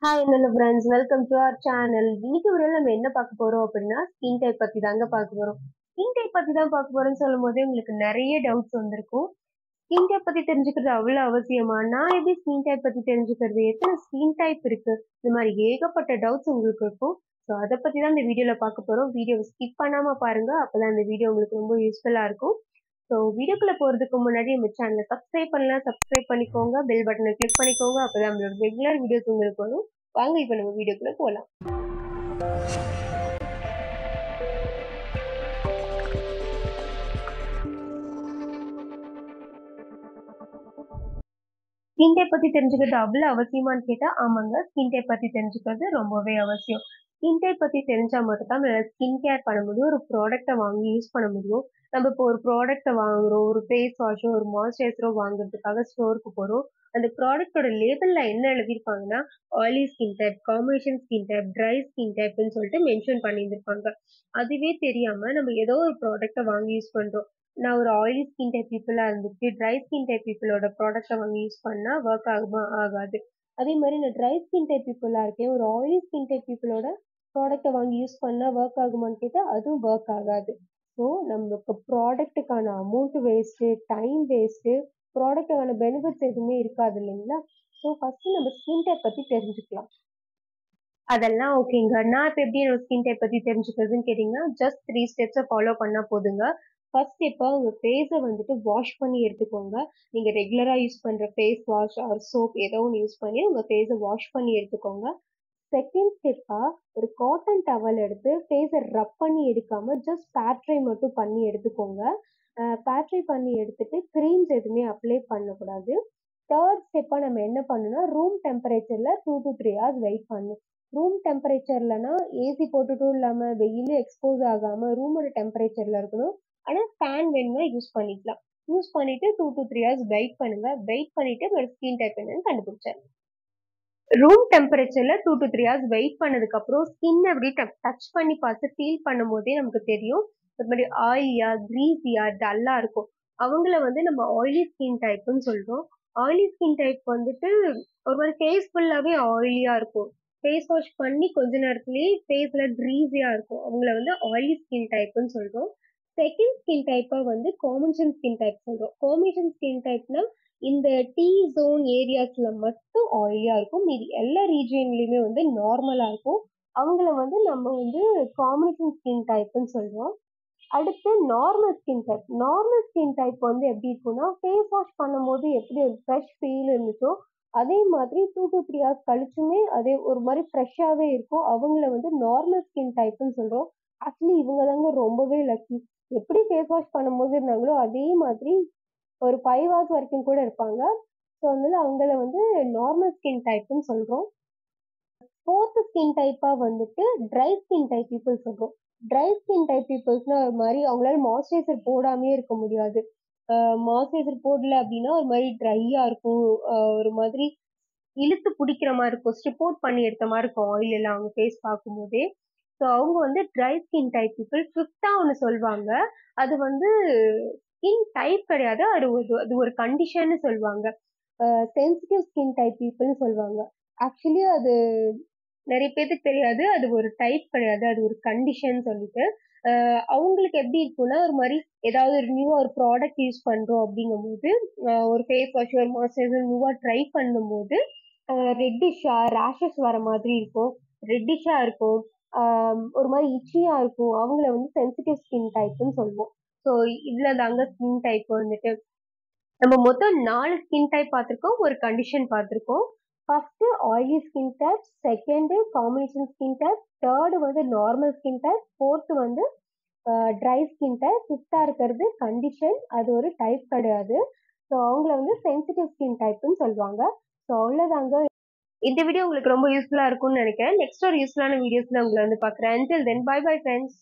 Hi என்னோட friends, welcome to our channel. இன்னைக்கு ஒரு நம்ம என்ன பார்க்க போறோம் அப்படின்னா ஸ்கின் டைப் பத்தி தாங்க பார்க்க போறோம். ஸ்கின் டைப் பத்தி தான் பார்க்க போறோம்னு சொல்லும் போதே உங்களுக்கு நிறைய டவுட்ஸ் வந்திருக்கும். ஸ்கின் டைப் பத்தி தெரிஞ்சுக்கிறது அவ்வளவு அவசியமா? நான் எப்படி ஸ்கின் டைப் பத்தி தெரிஞ்சுக்கிறது? எத்தனை ஸ்கின் டைப் இருக்கு? இந்த மாதிரி ஏகப்பட்ட டவுட்ஸ் உங்களுக்கு இருக்கும். ஸோ அதை பத்தி தான் இந்த வீடியோல பார்க்க போறோம். வீடியோவை ஸ்கிப் பண்ணாம பாருங்க, அப்பதான் இந்த வீடியோ உங்களுக்கு ரொம்ப யூஸ்ஃபுல்லா இருக்கும். ஸோ வீடியோக்குள்ள போறதுக்கு முன்னாடி நம்ம சேனலை சப்ஸ்கிரைப் பண்ணலாம், சப்ஸ்கிரைப் பண்ணிக்கோங்க, பெல் பட்டனை கிளிக் பண்ணிக்கோங்க, அப்பதான் நம்மளோட ரெகுலர் வீடியோஸ் உங்களுக்கு வரும். வாங்க இப்ப நம்ம வீடியோக்குள்ள போலாம். ஸ்கின் டைப் பத்தி தெரிஞ்சுக்கிறது அவ்வளவு அவசியமான்னு கேட்டா ஆமாங்க, ஸ்கின் டைப் பத்தி தெரிஞ்சுக்கிறது ரொம்பவே அவசியம். ஸ்கின் டைப் பத்தி தெரிஞ்சா மட்டும் தான் நம்ம ஸ்கின் கேர் பண்ண முடியும், ஒரு ப்ராடக்ட்டை வாங்கி யூஸ் பண்ண முடியும். நம்ம இப்போ ஒரு ப்ராடக்ட்டை வாங்குறோம், ஒரு ஃபேஸ் வாஷோ ஒரு மாய்ஸ்சரைசரோ வாங்குறதுக்காக ஸ்டோருக்கு போறோம். அந்த ப்ராடக்ட்டோட லேபிள்ல என்ன எழுதியிருப்பாங்கன்னா oily skin type, combination skin type, dry skin டைப்னு சொல்லிட்டு மென்ஷன் பண்ணியிருந்திருப்பாங்க. அதுவே தெரியாம நம்ம ஏதோ ஒரு ப்ராடக்ட்டை வாங்கி யூஸ் பண்றோம். நான் ஒரு ஆயிலி ஸ்கின் டைப் பீப்புளா இருந்துட்டு ட்ரை ஸ்கின் டைப் பீப்புளோட ப்ராடக்ட்டை வாங்கி யூஸ் பண்ணா ஒர்க் ஆகுமா? ஆகாது. அதே மாதிரி நான் ட்ரை ஸ்கின் டைப் பீப்புளா இருக்கேன், ஒரு ஆயிலி ஸ்கின் டைப் பீப்புளோட ப்ராடக்ட்டை வாங்கி யூஸ் பண்ணா ஒர்க் ஆகுமான்னு கேட்டா அதுவும் ஒர்க் ஆகாது. ஸோ நமக்கு ப்ராடக்ட்டுக்கான அமௌண்ட் வேஸ்ட்டு, டைம் வேஸ்ட்டு, ப்ராடக்ட்டுக்கான பெனிஃபிட்ஸ் எதுவுமே இருக்காது இல்லைங்களா? ஸோ ஃபர்ஸ்ட் நம்ம ஸ்கின் டைப் பத்தி தெரிஞ்சுக்கலாம். அதெல்லாம் ஓகேங்க. நான் இப்ப எப்படி என்னோட ஸ்கின் டைப் பத்தி தெரிஞ்சுக்கிறதுன்னு கேட்டீங்கன்னா, ஜஸ்ட் 3 ஸ்டெப்ஸ ஃபாலோ பண்ணா போதுங்க. ஃபர்ஸ்ட் ஸ்டெப்பா உங்க ஃபேஸ வந்துட்டு வாஷ் பண்ணி எடுத்துக்கோங்க. நீங்க ரெகுலரா யூஸ் பண்ற ஃபேஸ் வாஷ் ஆர் சோப் ஏதோ ஒண்ணு யூஸ் பண்ணி உங்க ஃபேஸ வாஷ் பண்ணி எடுத்துக்கோங்க. செகண்ட் ஸ்டெப்பா ஒரு காட்டன் டவல் எடுத்து ஃபேஸ ரப் பண்ணி எடுக்காம ஜஸ்ட் பேட் ட்ரை மட்டும் பண்ணி எடுத்துக்கோங்க. பேட் ட்ரை பண்ணி எடுத்துட்டு கிரீம்ஸ் எதுவுமே அப்ளை பண்ணக்கூடாது. தேர்ட் ஸ்டெப்பா நம்ம என்ன பண்ணணும்னா, ரூம் டெம்பரேச்சர்ல 2 to 3 ஹவர்ஸ் வெயிட் பண்ணணும். ரூம் டெம்பரேச்சர்லனா ஏசி போட்டுட்டும் இல்லாம வெயில்ல எக்ஸ்போஸ் ஆகாம ரூமோட டெம்பரேச்சர்ல இருக்கணும். ஆனா ஃபேன் வேணும்னா யூஸ் பண்ணிக்கலாம். யூஸ் பண்ணிட்டு 2 to 3 ஹவர்ஸ் வெயிட் பண்ணுங்க. வெயிட் பண்ணிட்டு உங்களோட ஸ்கின் டைப் என்னன்னு கண்டுபிடிச்சிடலாம். ரூம் டெம்பரேச்சர்ல 2 to 3 ஹவர்ஸ் வெயிட் பண்ணதுக்கு அப்புறம் ஸ்கின் அப்படி டச் பண்ணி பார்த்து ஃபீல் பண்ணும் போதே நமக்கு தெரியும். ஒரு மாதிரி ஆயிலியா, கிரீஸியா, டல்லா இருக்கும். அவங்கள வந்து நம்ம ஆயிலி ஸ்கின் டைப்னு சொல்றோம். ஆயிலி ஸ்கின் டைப் வந்துட்டு ஒரு மாதிரி ஃபேஸ் ஃபுல்லாவே ஆயிலியா இருக்கும். ஃபேஸ் வாஷ் பண்ணி கொஞ்ச நேரத்திலேயே ஃபேஸ்ல கிரீஸியா இருக்கும். அவங்கள வந்து ஆயிலி ஸ்கின் டைப்னு சொல்றோம். செகண்ட் ஸ்கின் டைப்பா வந்து காம்பினேஷன் ஸ்கின் டைப் சொல்றோம். காம்பினேஷன் ஸ்கின் டைப்னா இந்த டி ஜோன் ஏரியாஸ்ல மட்டும் ஆயிலியா இருக்கும். மீதி எல்லா ரீஜியன்லயுமே வந்து நார்மலா இருக்கும். அவங்கள வந்து நம்ம வந்து காம்பினேஷன் ஸ்கின் டைப்னு சொல்றோம். அடுத்து normal skin type. Normal skin type வந்து எப்படி இருக்கும்னா, ஃபேஸ் வாஷ் பண்ணும்போது எப்படி ஒரு ஃப்ரெஷ் ஃபீல் இருந்துச்சோ, அதே மாதிரி 2 to 3 ஹவர்ஸ் கழிச்சுமே அதே ஒரு மாதிரி ஃப்ரெஷ்ஷாவே இருக்கும். அவங்கள வந்து நார்மல் ஸ்கின் டைப்னு சொல்றோம். ஆக்சுவலி இவங்க தாங்க ரொம்பவே லக்கி. எப்படி ஃபேஸ் வாஷ் பண்ணும்போது இருந்தாங்களோ அதே மாதிரி ஒரு 5 ஹவர்ஸ் வரைக்கும் கூட இருப்பாங்க. ஸோ அதனால அவங்கள வந்து நார்மல் ஸ்கின் டைப்னு சொல்றோம். ஃபோர்த் ஸ்கின் டைப்பா வந்துட்டு ட்ரை ஸ்கின் டைப் பீப்புள் சொல்றோம். ட்ரை ஸ்கின் டைப் பீப்புள்ஸ்னா ஒரு மாதிரி அவங்களால மாய்ஸ்சரைசர் போடாமே இருக்க முடியாது. மாய்ஸ்சரைசர் போடல அப்படின்னா ஒரு மாதிரி ட்ரையா இருக்கும். ஒரு மாதிரி இழுத்து பிடிக்கிற மாதிரி இருக்கும். ஸ்ட்ரிப் அவுட் பண்ணி எடுத்த மாதிரி இருக்கும் ஆயில் எல்லாம் அவங்க ஃபேஸ் பார்க்கும்போதே. ஸோ அவங்க வந்து ட்ரை ஸ்கின் டைப் பீப்புள். ஃபிஃப்த்தா ஒன்று சொல்லுவாங்க. அது வந்து ஸ்கின் டைப் கிடையாது. அது ஒரு கண்டிஷன்னு சொல்லுவாங்க. சென்சிட்டிவ் ஸ்கின் டைப் பீப்புள்னு சொல்லுவாங்க. ஆக்சுவலி அது நிறைய பேத்துக்கு தெரியாது. அது ஒரு டைப் கிடையாது. அது ஒரு கண்டிஷன் சொல்லிட்டு. அவங்களுக்கு எப்படி இருக்கும்னா, ஒரு மாதிரி ஏதாவது ஒரு நியூவா ஒரு ப்ராடக்ட் யூஸ் பண்றோம் அப்படிங்கும்போது, ஒரு ஃபேஸ் வாஷ், ஒரு மாய்ஸ்சரைசர் நியூவா ட்ரை பண்ணும்போது, ரெட்டிஷ்ஷா, ரேஷஸ் வர மாதிரி இருக்கும். ரெட்டிஷ்ஷா இருக்கும். ஒரு மாதிரி இச்சியா இருக்கும். அவங்கள வந்து சென்சிட்டிவ் ஸ்கின் டைப்னு சொல்லுவோம். ஸோ இதுல தாங்க ஸ்கின் டைப் வந்துட்டு நம்ம மொத்தம் 4 ஸ்கின் டைப் பார்த்திருக்கோம். ஒரு கண்டிஷன் பார்த்திருக்கோம். First oily skin type, second combination skin type, third வந்து நார்மல் ஸ்கின் டைப், ஃபோர்த் வந்து ட்ரை ஸ்கின் டைப், ஃபிஃப்த்தா இருக்கிறது கண்டிஷன். அது ஒரு டைப் கிடையாது. ஸோ அவங்கள வந்து சென்சிட்டிவ் ஸ்கின் டைப்னு சொல்லுவாங்க. ஸோ அவ்வளோதாங்க. இந்த வீடியோ உங்களுக்கு ரொம்ப யூஸ்ஃபுல்லா இருக்கும்னு நினைக்கிறேன். நெக்ஸ்ட் ஒரு யூஸ்ஃபுல்லான வீடியோஸ்ல உங்களை வந்து பார்க்குறேன். Until then, bye bye friends.